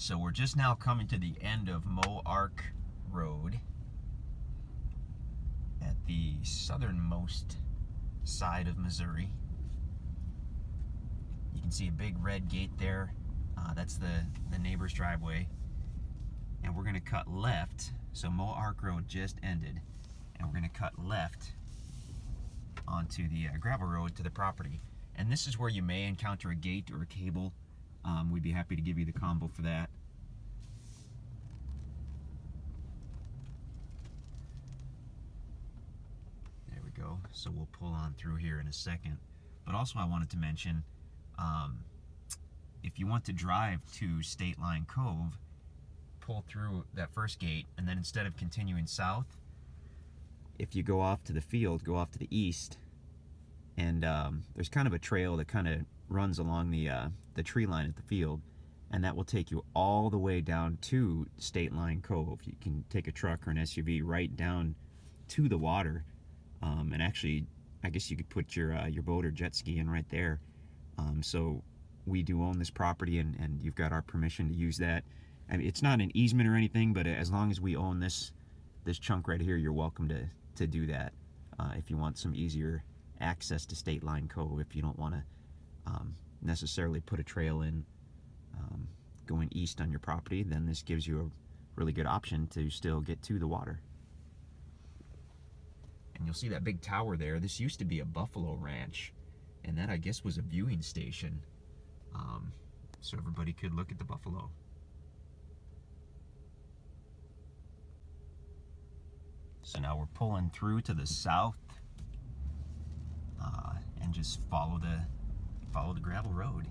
So we're just now coming to the end of Moark Road at the southernmost side of Missouri. You can see a big red gate there. That's the neighbor's driveway. And we're going to cut left. So Moark Road just ended. And we're going to cut left onto the gravel road to the property. And this is where you may encounter a gate or a cable. We'd be happy to give you the combo for that. There we go. So we'll pull on through here in a second. But also I wanted to mention, if you want to drive to State Line Cove, pull through that first gate, and then instead of continuing south, if you go off to the field, go off to the east, and there's kind of a trail that kind of runs along the tree line at the field, and that will take you all the way down to State Line Cove. You can take a truck or an SUV right down to the water, and actually, I guess you could put your boat or jet ski in right there. So we do own this property, and you've got our permission to use that. I mean, it's not an easement or anything, but as long as we own this chunk right here, you're welcome to do that. If you want some easier access to State Line Cove, if you don't want to necessarily put a trail in going east on your property, then this gives you a really good option to still get to the water. And you'll see that big tower there. This used to be a buffalo ranch, and that, I guess, was a viewing station, so everybody could look at the buffalo. So now we're pulling through to the south, and just follow the gravel road.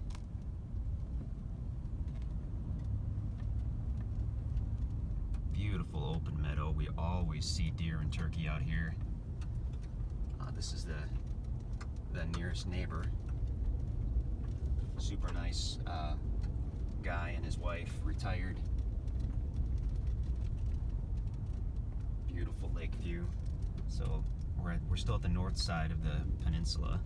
Beautiful open meadow. We always see deer and turkey out here. This is the nearest neighbor. Super nice guy and his wife, retired. Beautiful lake view. So we're still at the north side of the peninsula.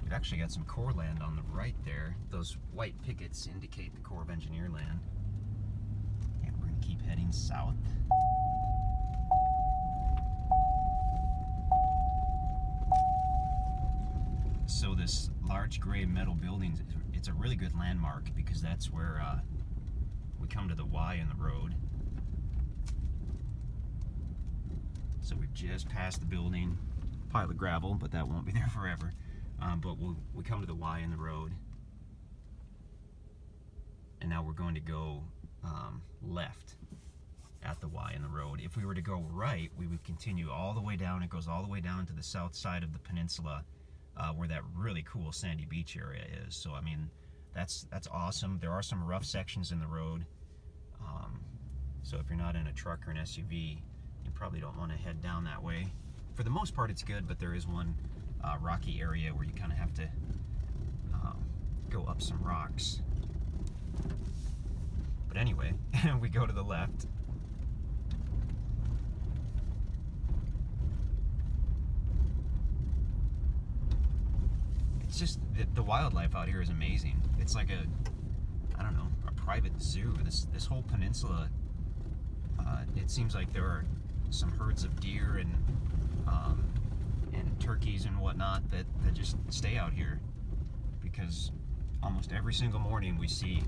We've actually got some Corps land on the right there. Those white pickets indicate the Corps of Engineer land. And we're going to keep heading south. So this large gray metal building, it's a really good landmark because that's where we come to the Y in the road. So we've just passed the building, pile of gravel, but that won't be there forever. But we come to the Y in the road, and now we're going to go left at the Y in the road. If we were to go right, we would continue all the way down. It goes all the way down to the south side of the peninsula, where that really cool sandy beach area is. So I mean, that's awesome. There are some rough sections in the road, so if you're not in a truck or an SUV, you probably don't want to head down that way. For the most part, it's good, but there is one rocky area where you kind of have to go up some rocks. But anyway, we go to the left. It's just the wildlife out here is amazing. It's like I don't know, a private zoo. This whole peninsula, it seems like there are some herds of deer and turkeys and whatnot that just stay out here, because almost every single morning we see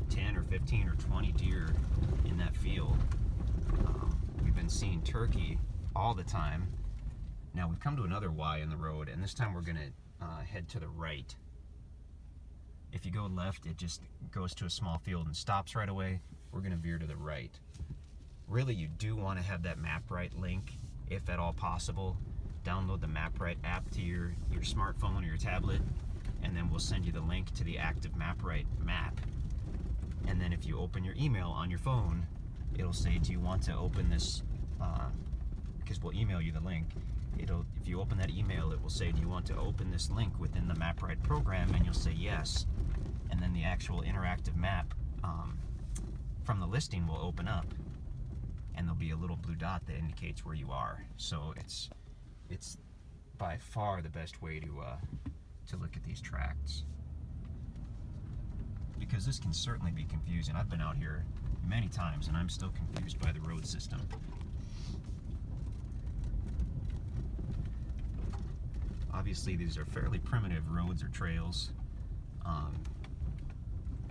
10 or 15 or 20 deer in that field. We've been seeing turkey all the time. Now we've come to another Y in the road, and this time we're going to head to the right. If you go left, it just goes to a small field and stops right away. We're going to veer to the right. Really, you do want to have that MapRight link, if at all possible. Download the MapRight app to your smartphone or your tablet, and then we'll send you the link to the active MapRight map. And then if you open your email on your phone, it'll say, do you want to open this, because we'll email you the link. If you open that email, it will say, do you want to open this link within the MapRight program? And you'll say yes. And then the actual interactive map from the listing will open up, and there'll be a little blue dot that indicates where you are. So it's by far the best way to look at these tracts. because this can certainly be confusing. I've been out here many times and I'm still confused by the road system. Obviously these are fairly primitive roads or trails.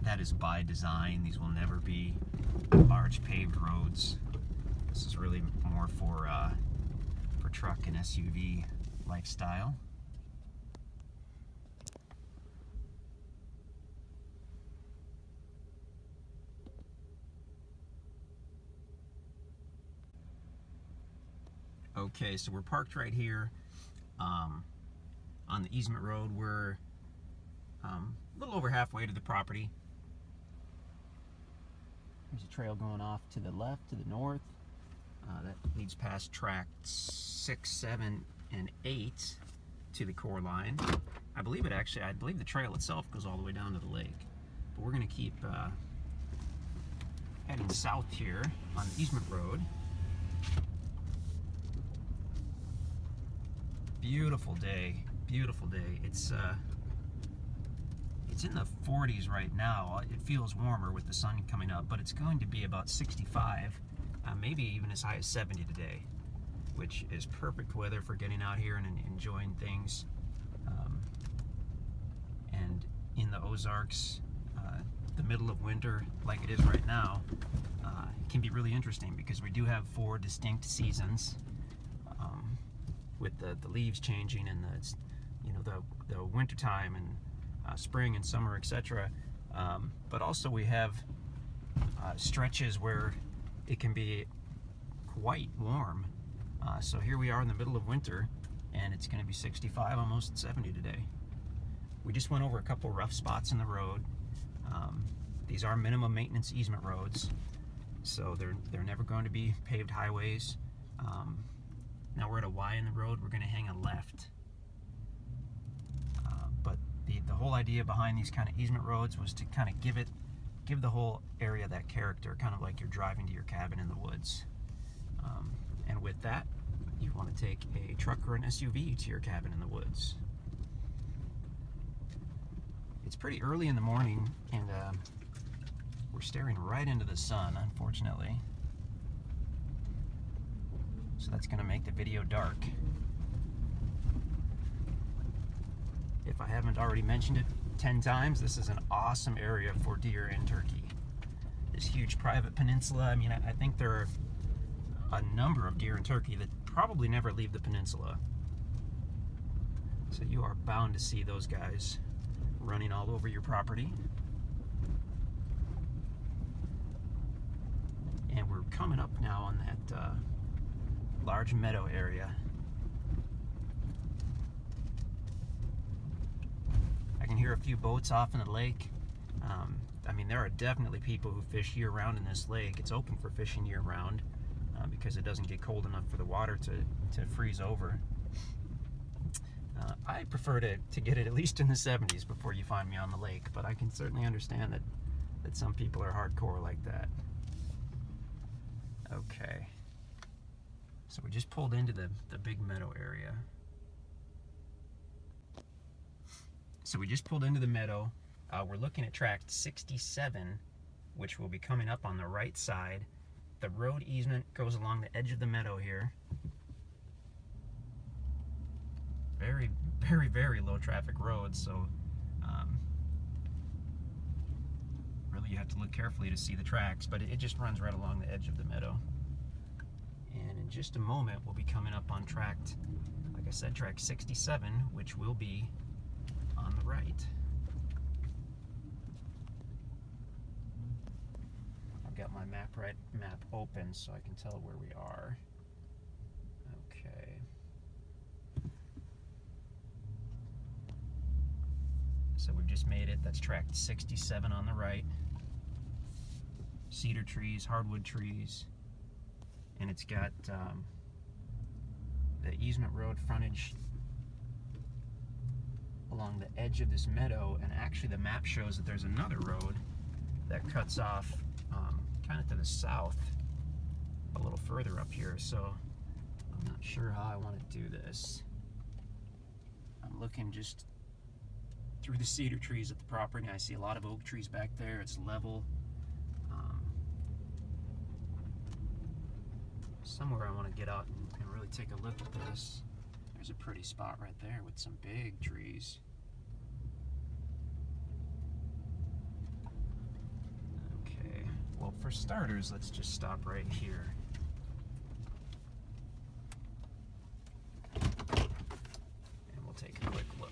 That is by design. These will never be large paved roads. This is really more for truck and SUV lifestyle. Okay, so we're parked right here on the easement road. We're a little over halfway to the property. There's a trail going off to the left, to the north. That leads past tracks 6, 7, and 8 to the core line. I believe the trail itself goes all the way down to the lake. But we're going to keep heading south here on the easement road. Beautiful day, beautiful day. It's in the 40s right now. It feels warmer with the sun coming up, but it's going to be about 65. Maybe even as high as 70 today, which is perfect weather for getting out here and enjoying things. And in the Ozarks, the middle of winter, like it is right now, can be really interesting because we do have 4 distinct seasons, with the leaves changing and the winter time and spring and summer, etc. But also we have stretches where it can be quite warm. So here we are in the middle of winter and it's going to be 65, almost 70 today. We just went over a couple rough spots in the road. These are minimum maintenance easement roads, so they're never going to be paved highways. Now we're at a Y in the road. We're going to hang a left. But the whole idea behind these kind of easement roads was to kind of give the whole area that character, kind of like you're driving to your cabin in the woods. And with that, you want to take a truck or an SUV to your cabin in the woods. It's pretty early in the morning, and we're staring right into the sun, unfortunately. So that's going to make the video dark. If I haven't already mentioned it 10 times, this is an awesome area for deer and turkey. This huge private peninsula. I mean, I think there are a number of deer and turkey that probably never leave the peninsula. So you are bound to see those guys running all over your property. And we're coming up now on that large meadow area. I can hear a few boats off in the lake. I mean, there are definitely people who fish year-round in this lake. It's open for fishing year-round because it doesn't get cold enough for the water to freeze over. I prefer to get it at least in the 70s before you find me on the lake, but I can certainly understand that some people are hardcore like that. Okay. So we just pulled into the big meadow area. So we just pulled into the meadow. We're looking at track 67, which will be coming up on the right side. The road easement goes along the edge of the meadow here. Very, very, very low traffic road, so really you have to look carefully to see the tracks, but it just runs right along the edge of the meadow. And in just a moment, we'll be coming up on track, like I said, track 67, which will be on the right. I've got my map open so I can tell where we are. Okay. So we've just made it. That's track 67 on the right. Cedar trees, hardwood trees, and it's got the easement road frontage along the edge of this meadow, and actually the map shows that there's another road that cuts off kind of to the south a little further up here, so I'm not sure how I want to do this. I'm looking just through the cedar trees at the property, and I see a lot of oak trees back there. It's level. Somewhere I want to get out and really take a look at this. There's a pretty spot right there with some big trees. Okay, well, for starters, let's just stop right here. And we'll take a quick look.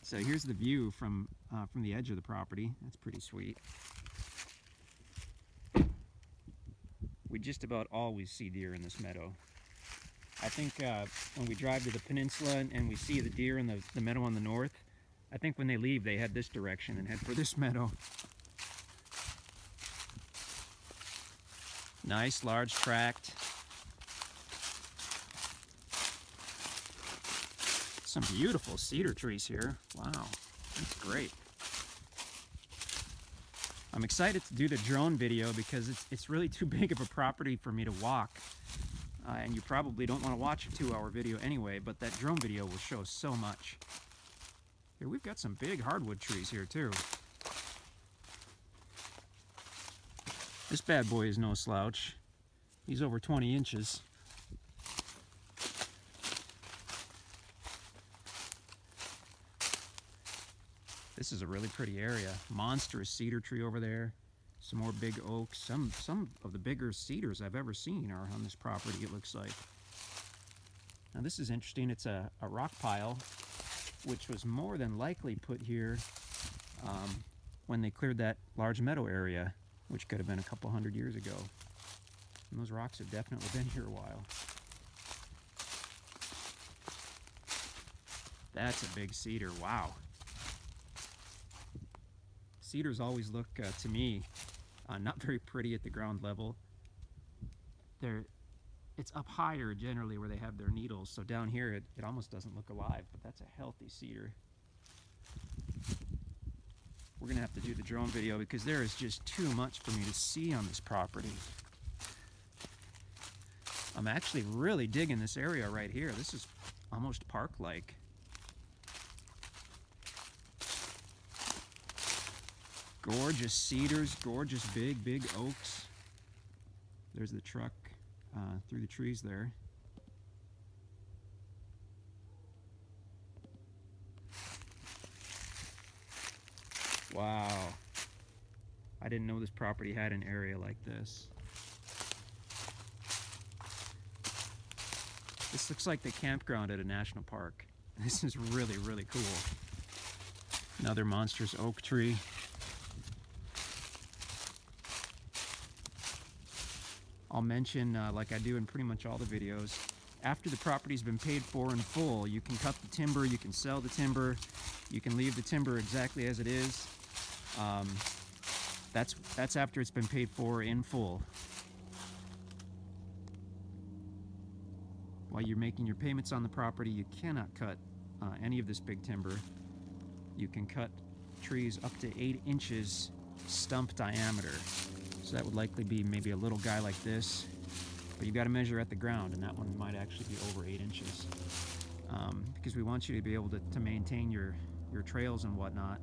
So here's the view from the edge of the property. That's pretty sweet. We just about always see deer in this meadow. I think when we drive to the peninsula and we see the deer in the meadow on the north, I think when they leave they head this direction and head for this meadow. Nice large tract. Some beautiful cedar trees here. Wow, that's great. I'm excited to do the drone video because it's really too big of a property for me to walk. And you probably don't want to watch a 2-hour video anyway, but that drone video will show so much. Here, we've got some big hardwood trees here too. This bad boy is no slouch. He's over 20 inches. This is a really pretty area. Monstrous cedar tree over there. Some more big oaks. Some of the bigger cedars I've ever seen are on this property, it looks like. Now this is interesting. It's a rock pile, which was more than likely put here when they cleared that large meadow area, which could have been a couple hundred years ago. And those rocks have definitely been here a while. That's a big cedar. Wow. Cedars always look, to me, not very pretty at the ground level. It's up higher generally where they have their needles, so down here it almost doesn't look alive, but that's a healthy cedar. We're gonna have to do the drone video because there is just too much for me to see on this property. I'm actually really digging this area right here. This is almost park-like. Gorgeous cedars, gorgeous big oaks. There's the truck through the trees there. Wow. I didn't know this property had an area like this. This looks like the campground at a national park. This is really cool. Another monstrous oak tree. I'll mention, like I do in pretty much all the videos, after the property's been paid for in full, you can cut the timber, you can sell the timber, you can leave the timber exactly as it is. That's after it's been paid for in full. While you're making your payments on the property, you cannot cut any of this big timber. You can cut trees up to 8 inches stump diameter. So that would likely be maybe a little guy like this, but you've got to measure at the ground, and that one might actually be over 8 inches. Because we want you to be able to maintain your trails and whatnot,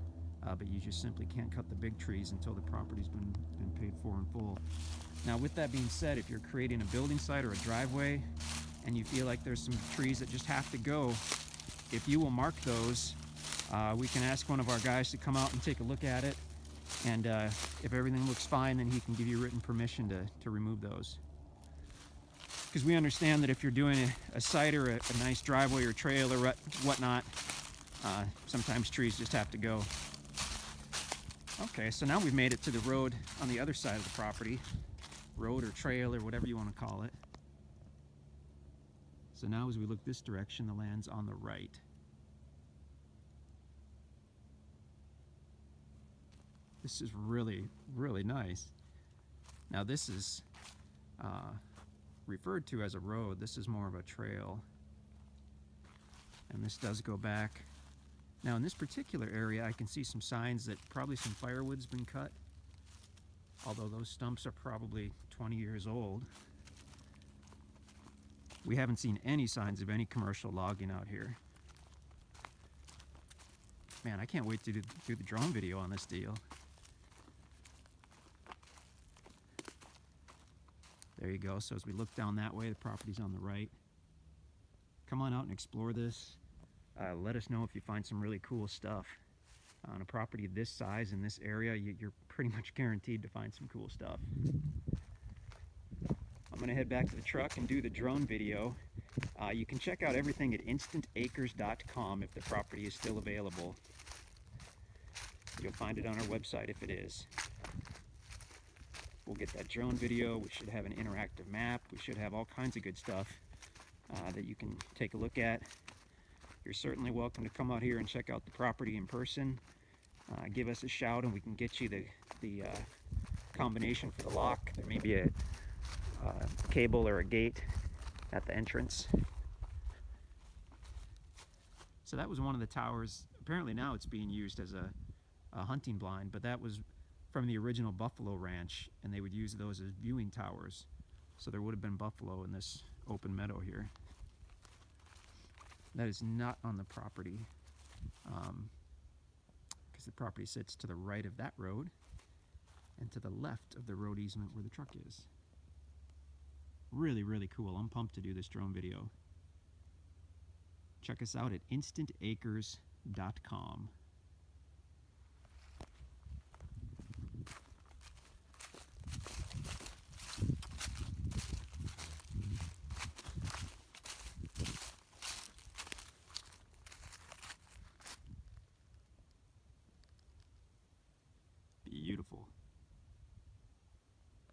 but you just simply can't cut the big trees until the property's been paid for in full. Now with that being said, if you're creating a building site or a driveway, and you feel like there's some trees that just have to go, if you will mark those, we can ask one of our guys to come out and take a look at it. And if everything looks fine, then he can give you written permission to remove those. Because we understand that if you're doing a site or a nice driveway or trail or whatnot, sometimes trees just have to go. Okay, so now we've made it to the road on the other side of the property. Road or trail or whatever you want to call it. So now as we look this direction, the land's on the right. This is really nice. Now this is referred to as a road. This is more of a trail. And this does go back. Now in this particular area, I can see some signs that probably some firewood's been cut. Although those stumps are probably 20 years old. We haven't seen any signs of any commercial logging out here. Man, I can't wait to do the drone video on this deal. There you go. So as we look down that way, the property's on the right. Come on out and explore this. Let us know if you find some really cool stuff. On a property this size in this area, you're pretty much guaranteed to find some cool stuff. I'm going to head back to the truck and do the drone video. You can check out everything at InstantAcres.com if the property is still available. You'll find it on our website if it is. We'll get that drone video. We should have an interactive map. We should have all kinds of good stuff that you can take a look at. You're certainly welcome to come out here and check out the property in person. Give us a shout and we can get you the combination for the lock. There may be a cable or a gate at the entrance. So that was one of the towers. Apparently now it's being used as a hunting blind, but that was from the original buffalo ranch, and they would use those as viewing towers. So there would have been buffalo in this open meadow here. That is not on the property, because the property sits to the right of that road and to the left of the road easement where the truck is. Really, really cool. I'm pumped to do this drone video. Check us out at InstantAcres.com.